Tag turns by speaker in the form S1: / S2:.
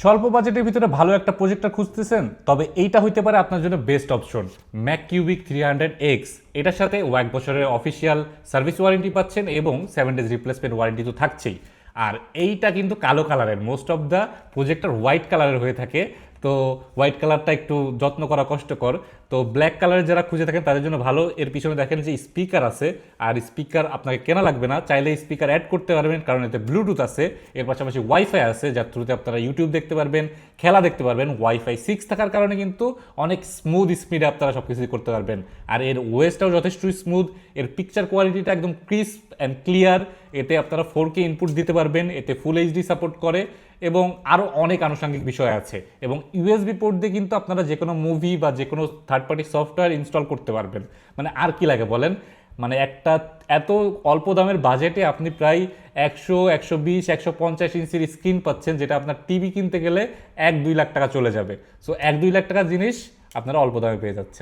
S1: স্বল্প বাজেটের ভিতরে ভালো একটা প্রজেক্টর খুঁজতেছেন, তবে এইটা হইতে পারে আপনার জন্য best option. Mac cubic 300X, এটার সাথে 1 বছরের অফিসিয়াল সার্ভিস ওয়ারেন্টি পাচ্ছেন এবং 7 ডেজ রিপ্লেসমেন্ট ওয়ারেন্টি তো থাকছেই। আর এইটা কিন্তু কালো কালারের, most of the projector white কালারের হয়ে থাকে, তো হোয়াইট কালারটা একটু যত্ন করা কষ্টকর। তো ব্ল্যাক কালারের যারা খুঁজে থাকেন তাদের জন্য ভালো। এর পিছনে দেখেন যে স্পিকার আছে, আর স্পিকার আপনাকে কেনা লাগবে না, চাইলে স্পিকার অ্যাড করতে পারবেন কারণ এতে ব্লুটুথ আছে। এর পাশাপাশি ওয়াইফাই আছে, যার থ্রুতে আপনারা ইউটিউব দেখতে পারবেন, খেলা দেখতে পারবেন। ওয়াইফাই 6 থাকার কারণে কিন্তু অনেক স্মুথ স্পিডে আপনারা সব কিছুই করতে পারবেন। আর এর ওয়েসটাও যথেষ্ট স্মুথ, এর পিকচার কোয়ালিটিটা একদম ক্রিস্প অ্যান্ড ক্লিয়ার। এতে আপনারা 4K ইনপুট দিতে পারবেন, এতে ফুল এইচডি সাপোর্ট করে এবং আরও অনেক আনুষঙ্গিক বিষয় আছে। এবং ইউএসবি পোর্ট দিয়ে কিন্তু আপনারা যে কোনো মুভি বা যে কোনো থার্ড পার্টি সফটওয়্যার ইনস্টল করতে পারবেন। মানে আর কি লাগে বলেন? মানে একটা এত অল্প দামের বাজেটে আপনি প্রায় 100, 120, 150 ইঞ্চির স্ক্রিন পাচ্ছেন, যেটা আপনার টিভি কিনতে গেলে 1-2 লাখ টাকা চলে যাবে। সো 1-2 লাখ টাকার জিনিস আপনারা অল্প দামে পেয়ে যাচ্ছেন।